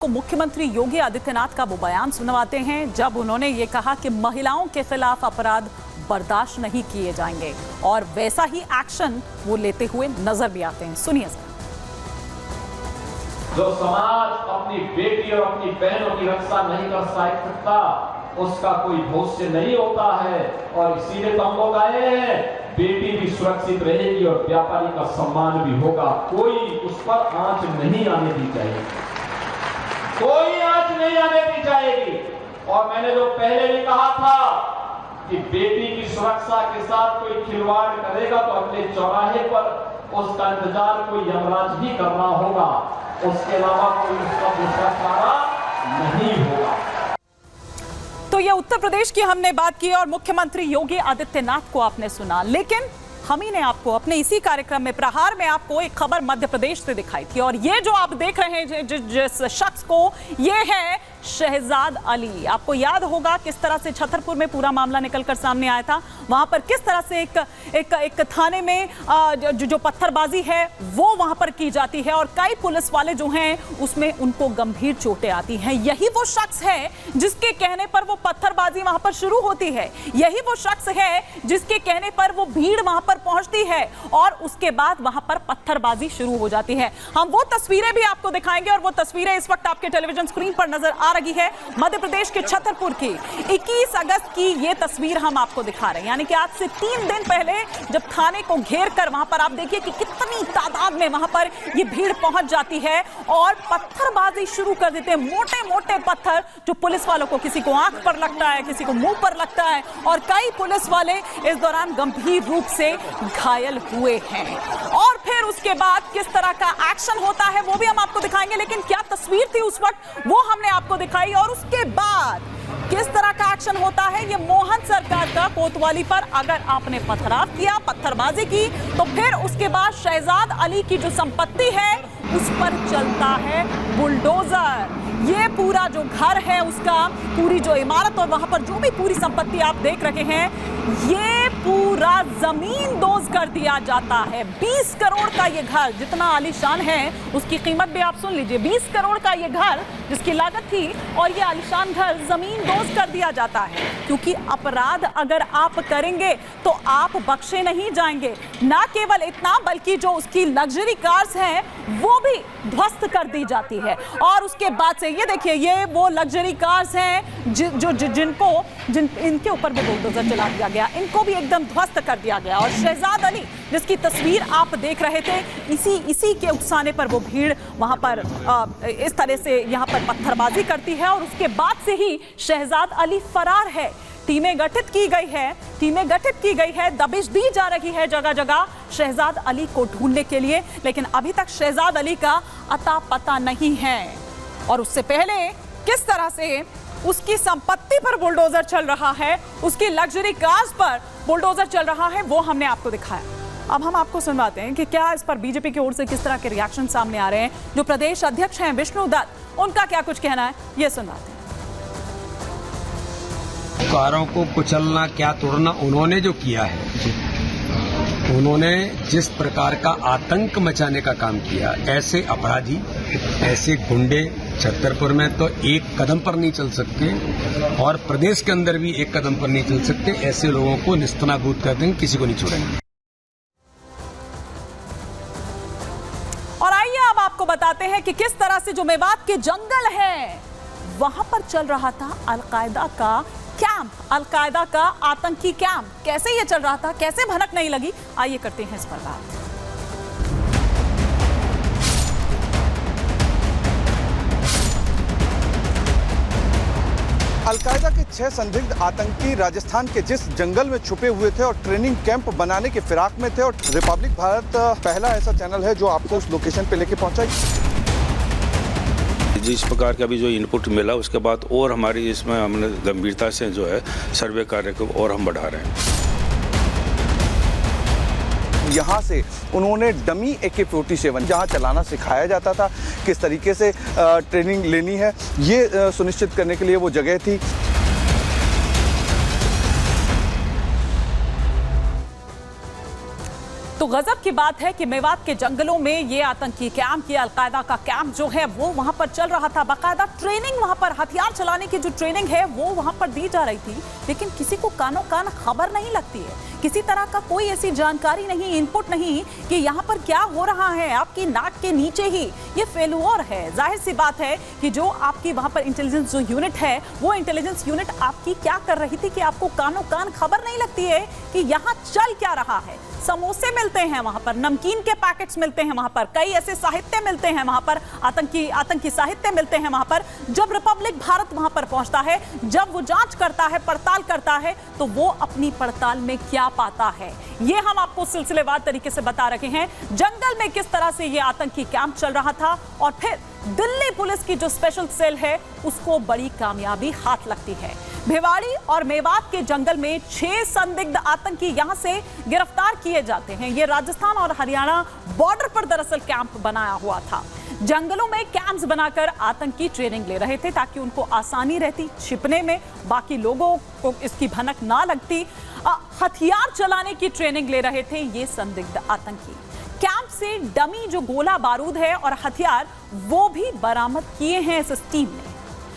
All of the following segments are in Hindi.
को मुख्यमंत्री योगी आदित्यनाथ का वो बयान सुनवाते हैं जब उन्होंने ये कहा कि महिलाओं के खिलाफ अपराध बर्दाश्त नहीं किए जाएंगे और वैसा ही एक्शन वो लेते हुए नजर भी आते हैं। सुनिए जरा। जो समाज अपनी बेटी और अपनी बहनों की रक्षा नहीं कर सकता उसका कोई भविष्य नहीं होता है और इसीलिए तो हम लोग आए हैं। बेटी भी सुरक्षित रहेगी और व्यापारी का सम्मान भी होगा। कोई उस पर आंच नहीं आने दी जाएगी, कोई आंच नहीं आने दी जाएगी। और मैंने जो पहले भी कहा था कि बेटी की सुरक्षा के साथ कोई खिलवाड़ करेगा तो अगले चौराहे पर उसका इंतजार कोई यमराज ही करना होगा, उसके अलावा कोई उसका दूसरा चारा नहीं होगा। तो ये उत्तर प्रदेश की हमने बात की और मुख्यमंत्री योगी आदित्यनाथ को आपने सुना, लेकिन हम ही ने आपको अपने इसी कार्यक्रम में प्रहार में आपको एक खबर मध्य प्रदेश से दिखाई थी और ये जो आप देख रहे हैं जिस शख्स को, ये है शहजाद अली। आपको याद होगा किस तरह से छतरपुर में पूरा मामला निकलकर सामने आया था। वहां पर किस तरह से एक थाने में जो पत्थरबाजी है वो वहां पर की जाती है और कई पुलिस वाले जो हैं उसमें उनको गंभीर चोटें आती हैं। यही वो शख्स है जिसके कहने पर वो पत्थरबाजी वहां पर शुरू होती है, यही वो शख्स है जिसके कहने पर वो भीड़ वहां पर पहुंचती है और उसके बाद वहां पर पत्थरबाजी शुरू हो जाती है। हम वो तस्वीरें भी आपको दिखाएंगे और वो तस्वीरें इस वक्त आपके टेलीविजन स्क्रीन पर नजर आ रही है। मध्य प्रदेश के छतरपुर की 21 अगस्त की ये तस्वीर हम आपको दिखा रहे हैं, यानी कि आज से 3 दिन पहले जब थाने को घेर कर वहां पर आप देखिए कि कितनी तादाद में वहां पर ये भीड़ पहुंच जाती है और पत्थरबाजी शुरू कर देते हैं। मोटे मोटे पत्थर जो पुलिस वालों को, किसी को आंख पर लगता है, किसी को मुंह पर लगता है और कई पुलिस वाले इस दौरान गंभीर रूप से घायल हुए हैं। और फिर उसके बाद किस तरह का एक्शन होता है वो भी हम आपको दिखाएंगे, लेकिन क्या तस्वीर थी उस वक्त वो हमने आपको दिखाई और उसके बाद किस तरह का एक्शन होता है ये मोहन सरकार का कोतवाली पर अगर आपने पथराव किया, पत्थरबाजी की, तो फिर उसके बाद शहजाद अली की जो संपत्ति है उस पर चलता है बुलडोजर। ये पूरा जो घर है उसका, पूरी जो इमारत और वहां पर जो भी पूरी संपत्ति आप देख रहे हैं, ये पूरा जमीन दोज कर दिया जाता है। 20 करोड़ का ये घर जितना आलीशान है उसकी कीमत भी आप सुन लीजिए। 20 करोड़ का ये घर जिसकी लागत थी और ये आलीशान घर जमीन दोज कर दिया जाता है, क्योंकि अपराध अगर आप करेंगे तो आप बख्शे नहीं जाएंगे। ना केवल इतना बल्कि जो उसकी लग्जरी कार्स हैं वो भी ध्वस्त कर दी जाती है। और उसके बाद से ये देखिए, ये वो लग्जरी कार्स हैं इनके ऊपर भी बुलडोजर चला दिया गया, इनको भी एकदम ध्वस्त कर दिया गया। और शहजाद अली जिसकी तस्वीर आप देख रहे थे, इसी के उकसाने पर वो भीड़ वहां पर इस तरह से यहां पर पत्थरबाजी करती है और उसके बाद से ही शहजाद अली फरार है। टीमें गठित की गई है, दबिश दी जा रही है जगह जगह शहजाद अली को ढूंढने के लिए, लेकिन अभी तक शहजाद अली का अता पता नहीं है। और उससे पहले किस तरह से उसकी संपत्ति पर बुलडोजर चल रहा है, उसकी लग्जरी कार्स पर बुलडोजर चल रहा है, वो हमने आपको दिखाया। अब हम आपको सुनवाते हैं कि क्या इस पर बीजेपी की ओर से किस तरह के रिएक्शन सामने आ रहे हैं। जो प्रदेश अध्यक्ष हैं विष्णु दत्त, उनका क्या कुछ कहना है ये सुनवाते हैं। कारों को कुचलना, क्या तोड़ना उन्होंने जो किया है, उन्होंने जिस प्रकार का आतंक मचाने का काम किया, ऐसे अपराधी, ऐसे गुंडे छतरपुर में तो एक कदम पर नहीं चल सकते और प्रदेश के अंदर भी एक कदम पर नहीं चल सकते। ऐसे लोगों को निस्तनाबूद कर देंगे, किसी को नहीं छोड़ेंगे। और आइए अब आपको बताते हैं कि किस तरह से जो मेवात के जंगल है वहां पर चल रहा था अलकायदा का कैंप, अलकायदा का आतंकी कैंप। कैसे ये चल रहा था, कैसे भनक नहीं लगी, आइए करते हैं इस पर बात। अलकायदा के 6 संदिग्ध आतंकी राजस्थान के जिस जंगल में छुपे हुए थे और ट्रेनिंग कैंप बनाने के फिराक में थे, और रिपब्लिक भारत पहला ऐसा चैनल है जो आपको उस लोकेशन पे लेके पहुंचा। जिस प्रकार का भी जो इनपुट मिला उसके बाद और हमारी इसमें हमने गंभीरता से जो है सर्वे कार्य को और हम बढ़ा रहे हैं। यहाँ से उन्होंने डमी AK-47 जहाँ चलाना सिखाया जाता था, किस तरीके से ट्रेनिंग लेनी है, ये सुनिश्चित करने के लिए वो जगह थी। तो गजब की बात है कि मेवात के जंगलों में ये आतंकी कैंप, ये अलकायदा का कैंप जो है वो वहां पर चल रहा था। बाकायदा ट्रेनिंग वहां पर, हथियार चलाने की जो ट्रेनिंग है वो वहां पर दी जा रही थी, लेकिन किसी को कानों कान खबर नहीं लगती है। किसी तरह का कोई ऐसी जानकारी नहीं, इनपुट नहीं कि यहाँ पर क्या हो रहा है। आपकी नाक के नीचे ही ये फेल्योर है। जाहिर सी बात है कि जो आपकी वहां पर इंटेलिजेंस जो यूनिट है, वो इंटेलिजेंस यूनिट आपकी क्या कर रही थी कि आपको कानों कान खबर नहीं लगती है कि यहाँ चल क्या रहा है। समोसे मिलते हैं वहां पर, नमकीन के पैकेट्स मिलते हैं वहां पर, कई ऐसे साहित्य मिलते हैं वहां पर, आतंकी साहित्य मिलते हैं वहां पर। जब रिपब्लिक भारत वहां पर पहुंचता है, जब वो जांच करता है, पड़ताल करता है, तो वो अपनी पड़ताल में क्या पाता है, ये हम आपको सिलसिलेवार तरीके से बता रहे हैं। जंगल में किस तरह से ये आतंकी कैंप चल रहा था और फिर दिल्ली पुलिस की जो स्पेशल सेल है उसको बड़ी कामयाबी हाथ लगती है। भिवाड़ी और मेवात के जंगल में 6 संदिग्ध आतंकी यहां से गिरफ्तार किए जाते हैं। ये राजस्थान और हरियाणा बॉर्डर पर दरअसल कैंप बनाया हुआ था। जंगलों में कैंप्स बनाकर आतंकी ट्रेनिंग ले रहे थे ताकि उनको आसानी रहती छिपने में, बाकी लोगों को इसकी भनक ना लगती। हथियार चलाने की ट्रेनिंग ले रहे थे ये संदिग्ध आतंकी। कैंप से डमी जो गोला बारूद है और हथियार वो भी बरामद किए हैं इस टीम ने।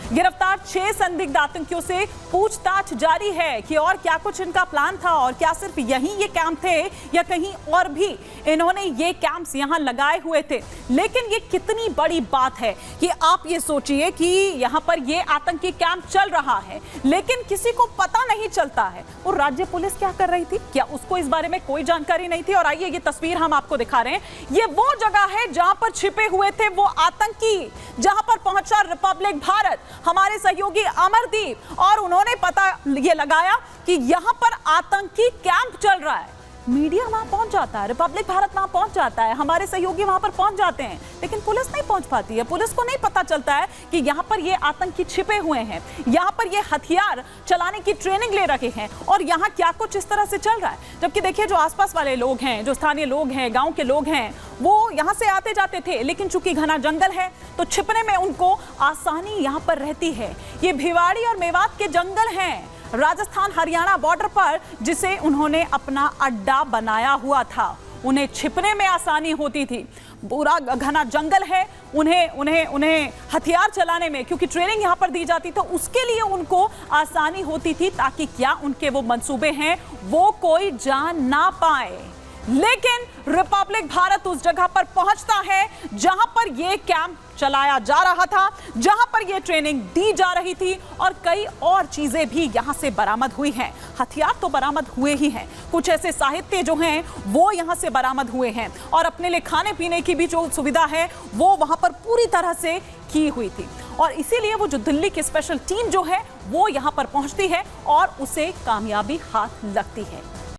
गिरफ्तार 6 संदिग्ध आतंकियों से पूछताछ जारी है कि और क्या कुछ इनका प्लान था और क्या सिर्फ यहीं ये कैंप थे या कहीं और भी इन्होंने ये कैंप्स यहां लगाए हुए थे। लेकिन ये कितनी बड़ी बात है कि आप ये सोचिए कि यहां पर ये आतंकी कैंप चल रहा है लेकिन किसी को पता नहीं चलता है और राज्य पुलिस क्या कर रही थी, क्या उसको इस बारे में कोई जानकारी नहीं थी। और आइए ये तस्वीर हम आपको दिखा रहे हैं। ये वो जगह है जहां पर छिपे हुए थे वो आतंकी, जहां पर पहुंचा रिपब्लिक भारत, हमारे सहयोगी अमरदीप, और उन्होंने पता ये लगाया कि यहां पर आतंकी कैंप चल रहा है। मीडिया वहां पहुंच जाता है, रिपब्लिक भारत वहां पहुंच जाता है, हमारे सहयोगी वहां पर पहुंच जाते हैं, लेकिन पुलिस नहीं पहुंच पाती है। पुलिस को नहीं पता चलता है कि यहां पर ये आतंकी छिपे हुए हैं, यहां पर ये हथियार चलाने की ट्रेनिंग ले रखे हैं और यहां क्या कुछ इस तरह से चल रहा है। जबकि देखिए जो आसपास वाले लोग हैं, जो स्थानीय लोग हैं, गांव के लोग हैं, वो यहां से आते जाते थे, लेकिन चूंकि घना जंगल है तो छिपने में उनको आसानी यहां पर रहती है। ये भिवाड़ी और मेवात के जंगल हैं, राजस्थान हरियाणा बॉर्डर पर, जिसे उन्होंने अपना अड्डा बनाया हुआ था। उन्हें छिपने में आसानी होती थी। पूरा घना जंगल है, उन्हें हथियार चलाने में क्योंकि ट्रेनिंग यहां पर दी जाती तो उसके लिए उनको आसानी होती थी ताकि क्या उनके वो मंसूबे हैं वो कोई जान ना पाए। लेकिन रिपब्लिक भारत उस जगह पर पहुंचता है जहां पर यह कैंप चलाया जा रहा था, जहां पर यह ट्रेनिंग दी जा रही थी और कई और चीजें भी यहां से बरामद हुई हैं। हथियार तो बरामद हुए ही हैं, कुछ ऐसे साहित्य जो हैं वो यहां से बरामद हुए हैं और अपने लिए खाने पीने की भी जो सुविधा है वो वहां पर पूरी तरह से की हुई थी। और इसीलिए वो जो दिल्ली की स्पेशल टीम जो है वो यहां पर पहुंचती है और उसे कामयाबी हाथ लगती है।